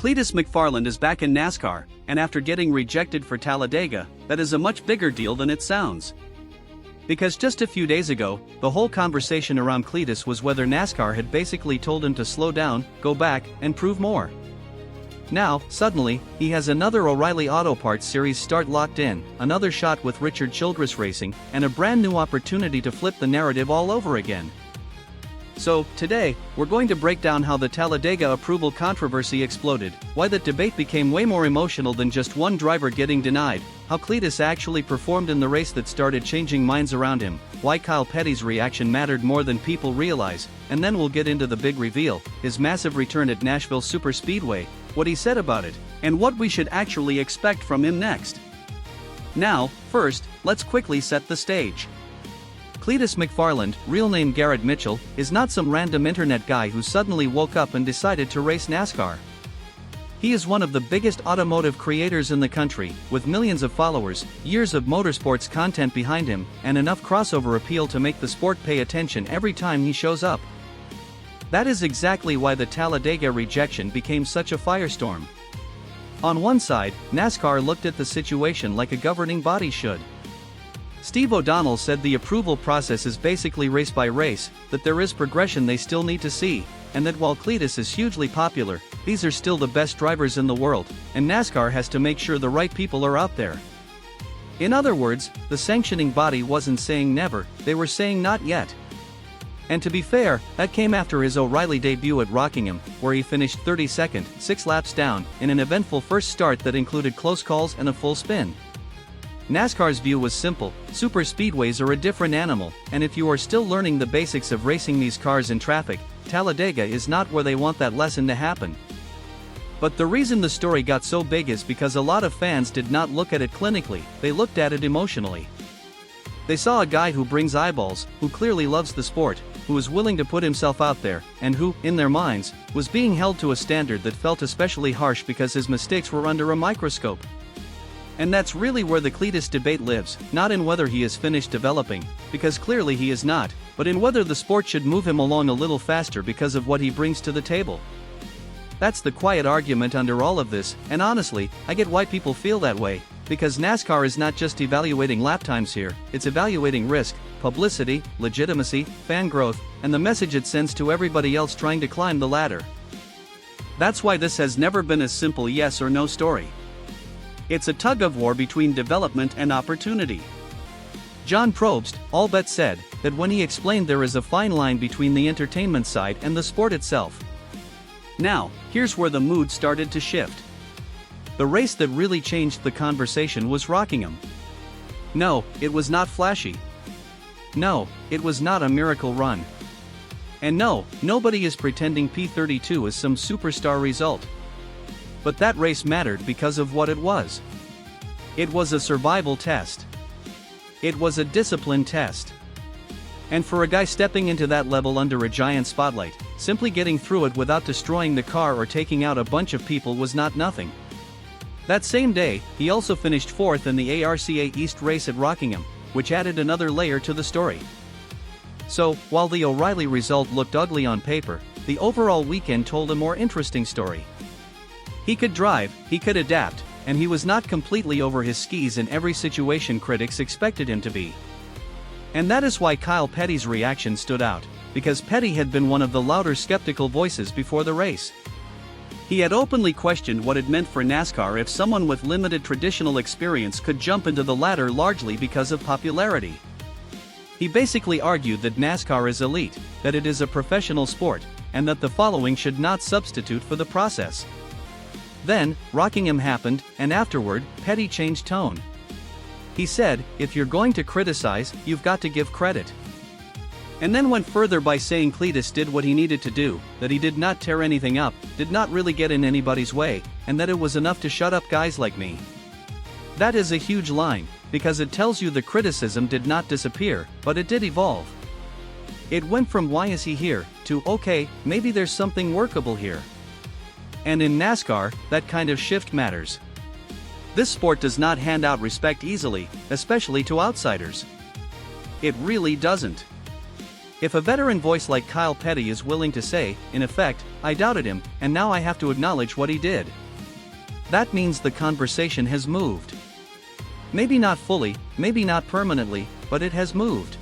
Cleetus McFarland is back in NASCAR, and after getting rejected for Talladega, that is a much bigger deal than it sounds. Because just a few days ago, the whole conversation around Cleetus was whether NASCAR had basically told him to slow down, go back, and prove more. Now, suddenly, he has another O'Reilly Auto Parts Series start locked in, another shot with RCR Racing, and a brand new opportunity to flip the narrative all over again. So, today, we're going to break down how the Talladega approval controversy exploded, why that debate became way more emotional than just one driver getting denied, how Cleetus actually performed in the race that started changing minds around him, why Kyle Petty's reaction mattered more than people realize, and then we'll get into the big reveal, his massive return at Nashville Superspeedway, what he said about it, and what we should actually expect from him next. Now, first, let's quickly set the stage. Cleetus McFarland, real name Garrett Mitchell, is not some random internet guy who suddenly woke up and decided to race NASCAR. He is one of the biggest automotive creators in the country, with millions of followers, years of motorsports content behind him, and enough crossover appeal to make the sport pay attention every time he shows up. That is exactly why the Talladega rejection became such a firestorm. On one side, NASCAR looked at the situation like a governing body should. Steve O'Donnell said the approval process is basically race by race, that there is progression they still need to see, and that while Cleetus is hugely popular, these are still the best drivers in the world, and NASCAR has to make sure the right people are out there. In other words, the sanctioning body wasn't saying never, they were saying not yet. And to be fair, that came after his O'Reilly debut at Rockingham, where he finished 32nd, 6 laps down, in an eventful first start that included close calls and a full spin. NASCAR's view was simple: super speedways are a different animal, and if you are still learning the basics of racing these cars in traffic, Talladega is not where they want that lesson to happen. But the reason the story got so big is because a lot of fans did not look at it clinically, they looked at it emotionally. They saw a guy who brings eyeballs, who clearly loves the sport, who is willing to put himself out there, and who, in their minds, was being held to a standard that felt especially harsh because his mistakes were under a microscope. And that's really where the Cleetus debate lives, not in whether he is finished developing, because clearly he is not, but in whether the sport should move him along a little faster because of what he brings to the table. That's the quiet argument under all of this, and honestly, I get why people feel that way, because NASCAR is not just evaluating lap times here, it's evaluating risk, publicity, legitimacy, fan growth, and the message it sends to everybody else trying to climb the ladder. That's why this has never been a simple yes or no story. It's a tug-of-war between development and opportunity. John Probst, all but said, that when he explained there is a fine line between the entertainment side and the sport itself. Now, here's where the mood started to shift. The race that really changed the conversation was Rockingham. No, it was not flashy. No, it was not a miracle run. And no, nobody is pretending P32 is some superstar result. But that race mattered because of what it was. It was a survival test. It was a discipline test. And for a guy stepping into that level under a giant spotlight, simply getting through it without destroying the car or taking out a bunch of people was not nothing. That same day, he also finished 4th in the ARCA East race at Rockingham, which added another layer to the story. So, while the O'Reilly result looked ugly on paper, the overall weekend told a more interesting story. He could drive, he could adapt, and he was not completely over his skis in every situation critics expected him to be. And that is why Kyle Petty's reaction stood out, because Petty had been one of the louder skeptical voices before the race. He had openly questioned what it meant for NASCAR if someone with limited traditional experience could jump into the ladder largely because of popularity. He basically argued that NASCAR is elite, that it is a professional sport, and that the following should not substitute for the process. Then, Rockingham happened, and afterward, Petty changed tone. He said, if you're going to criticize, you've got to give credit. And then went further by saying Cleetus did what he needed to do, that he did not tear anything up, did not really get in anybody's way, and that it was enough to shut up guys like me. That is a huge line, because it tells you the criticism did not disappear, but it did evolve. It went from why is he here, to okay, maybe there's something workable here. And in NASCAR, that kind of shift matters. This sport does not hand out respect easily, especially to outsiders. It really doesn't. If a veteran voice like Kyle Petty is willing to say, in effect, I doubted him, and now I have to acknowledge what he did, that means the conversation has moved. Maybe not fully, maybe not permanently, but it has moved.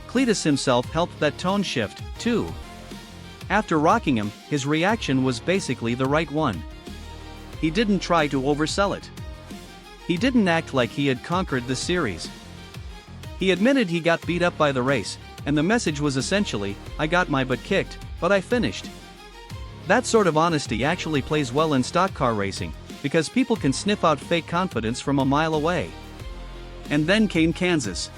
Cleetus himself helped that tone shift, too. After rocking him, his reaction was basically the right one. He didn't try to oversell it. He didn't act like he had conquered the series. He admitted he got beat up by the race, and the message was essentially, I got my butt kicked, but I finished. That sort of honesty actually plays well in stock car racing, because people can sniff out fake confidence from a mile away. And then came Kansas.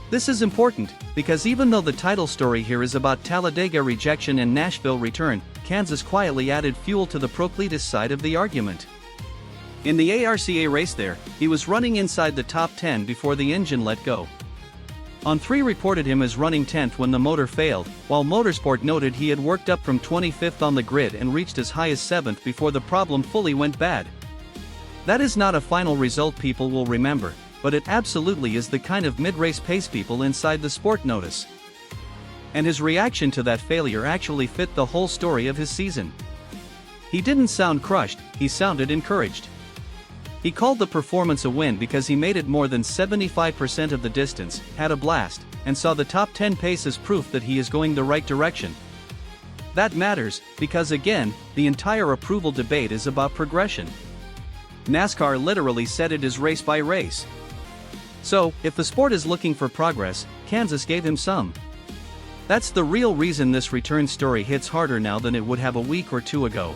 This is important, because even though the title story here is about Talladega rejection and Nashville return, Kansas quietly added fuel to the pro-Cleetus side of the argument. In the ARCA race there, he was running inside the top 10 before the engine let go. On3 reported him as running 10th when the motor failed, while Motorsport noted he had worked up from 25th on the grid and reached as high as 7th before the problem fully went bad. That is not a final result people will remember, but it absolutely is the kind of mid-race pace people inside the sport notice. And his reaction to that failure actually fit the whole story of his season. He didn't sound crushed, he sounded encouraged. He called the performance a win because he made it more than 75% of the distance, had a blast, and saw the top 10 pace as proof that he is going the right direction. That matters, because again, the entire approval debate is about progression. NASCAR literally said it is race by race. So, if the sport is looking for progress, Kansas gave him some. That's the real reason this return story hits harder now than it would have a week or two ago.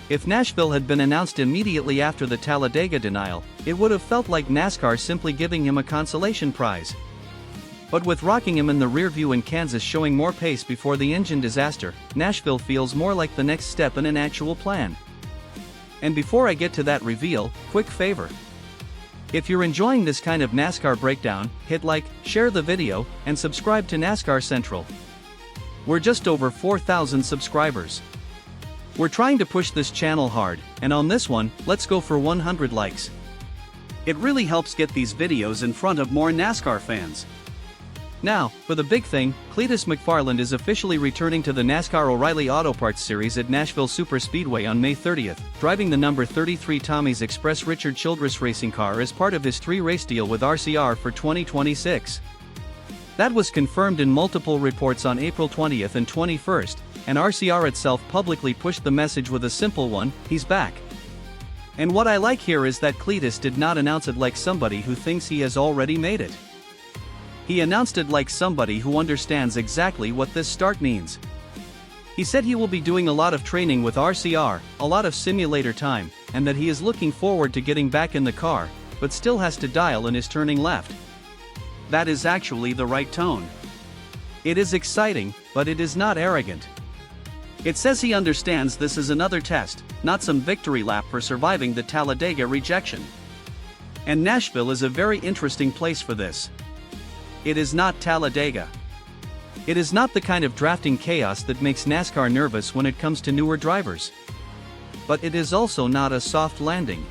If Nashville had been announced immediately after the Talladega denial, it would have felt like NASCAR simply giving him a consolation prize. But with rocking him in the rearview and Kansas showing more pace before the engine disaster, Nashville feels more like the next step in an actual plan. And before I get to that reveal, quick favor. If you're enjoying this kind of NASCAR breakdown, hit like, share the video, and subscribe to NASCAR Central. We're just over 4,000 subscribers. We're trying to push this channel hard, and on this one, let's go for 100 likes. It really helps get these videos in front of more NASCAR fans. Now, for the big thing, Cleetus McFarland is officially returning to the NASCAR O'Reilly Auto Parts Series at Nashville Superspeedway on May 30th, driving the number 33 Tommy's Express Richard Childress racing car as part of his 3-race deal with RCR for 2026. That was confirmed in multiple reports on April 20th and 21st, and RCR itself publicly pushed the message with a simple one, he's back. And what I like here is that Cleetus did not announce it like somebody who thinks he has already made it. He announced it like somebody who understands exactly what this start means. He said he will be doing a lot of training with RCR, a lot of simulator time, and that he is looking forward to getting back in the car, but still has to dial and is turning left. That is actually the right tone. It is exciting, but it is not arrogant. It says he understands this is another test, not some victory lap for surviving the Talladega rejection. And Nashville is a very interesting place for this. It is not Talladega. It is not the kind of drafting chaos that makes NASCAR nervous when it comes to newer drivers. But it is also not a soft landing.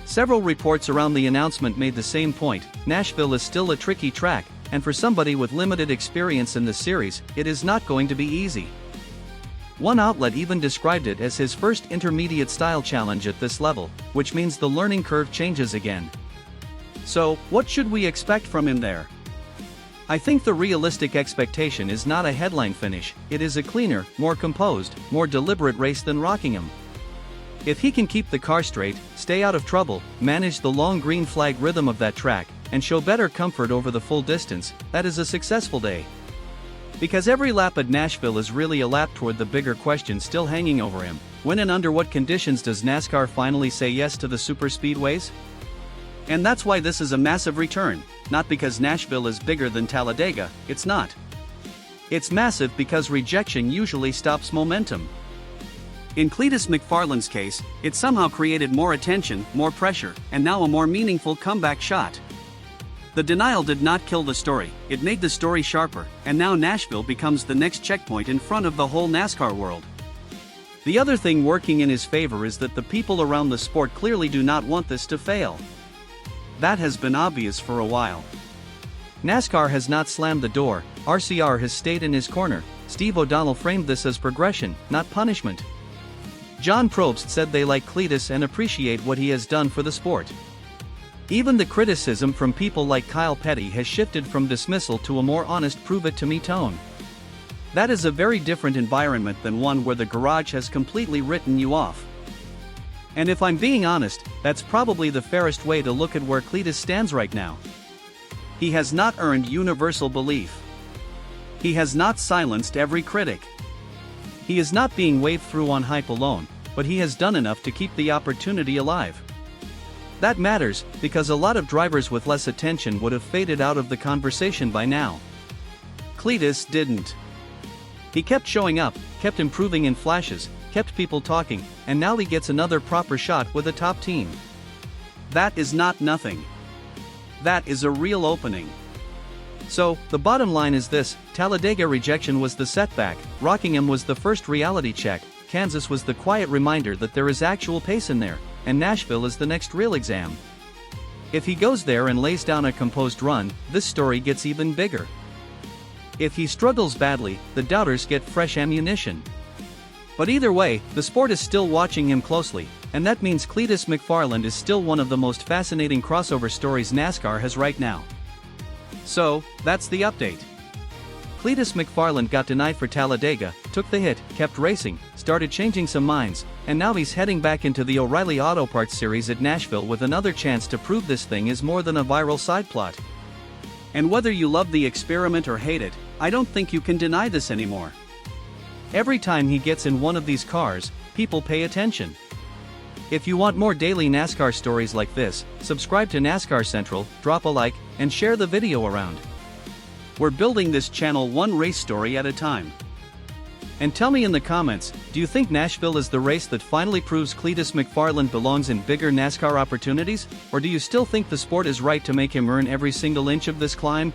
Several reports around the announcement made the same point, Nashville is still a tricky track, and for somebody with limited experience in the series, it is not going to be easy. One outlet even described it as his first intermediate style challenge at this level, which means the learning curve changes again. So, what should we expect from him there? I think the realistic expectation is not a headline finish, it is a cleaner, more composed, more deliberate race than Rockingham. If he can keep the car straight, stay out of trouble, manage the long green flag rhythm of that track, and show better comfort over the full distance, that is a successful day. Because every lap at Nashville is really a lap toward the bigger question still hanging over him, when and under what conditions does NASCAR finally say yes to the superspeedways? And that's why this is a massive return, not because Nashville is bigger than Talladega, it's not. It's massive because rejection usually stops momentum. In Cleetus McFarland's case, it somehow created more attention, more pressure, and now a more meaningful comeback shot. The denial did not kill the story, it made the story sharper, and now Nashville becomes the next checkpoint in front of the whole NASCAR world. The other thing working in his favor is that the people around the sport clearly do not want this to fail. That has been obvious for a while. NASCAR has not slammed the door, RCR has stayed in his corner. Steve O'Donnell framed this as progression, not punishment. John Probst said they like Cleetus and appreciate what he has done for the sport. Even the criticism from people like Kyle Petty has shifted from dismissal to a more honest prove-it-to-me tone. That is a very different environment than one where the garage has completely written you off. And if I'm being honest, that's probably the fairest way to look at where Cleetus stands right now. He has not earned universal belief. He has not silenced every critic. He is not being waved through on hype alone, but he has done enough to keep the opportunity alive. That matters, because a lot of drivers with less attention would have faded out of the conversation by now. Cleetus didn't. He kept showing up, kept improving in flashes, kept people talking, and now he gets another proper shot with a top team. That is not nothing. That is a real opening. So, the bottom line is this: Talladega rejection was the setback, Rockingham was the first reality check, Kansas was the quiet reminder that there is actual pace in there, and Nashville is the next real exam. If he goes there and lays down a composed run, this story gets even bigger. If he struggles badly, the doubters get fresh ammunition. But either way, the sport is still watching him closely, and that means Cleetus McFarland is still one of the most fascinating crossover stories NASCAR has right now. So, that's the update. Cleetus McFarland got denied for Talladega, took the hit, kept racing, started changing some minds, and now he's heading back into the O'Reilly Auto Parts Series at Nashville with another chance to prove this thing is more than a viral side plot. And whether you love the experiment or hate it, I don't think you can deny this anymore. Every time he gets in one of these cars, people pay attention. If you want more daily NASCAR stories like this, subscribe to NASCAR Central, drop a like, and share the video around. We're building this channel one race story at a time. And tell me in the comments, do you think Nashville is the race that finally proves Cleetus McFarland belongs in bigger NASCAR opportunities, or do you still think the sport is right to make him earn every single inch of this climb?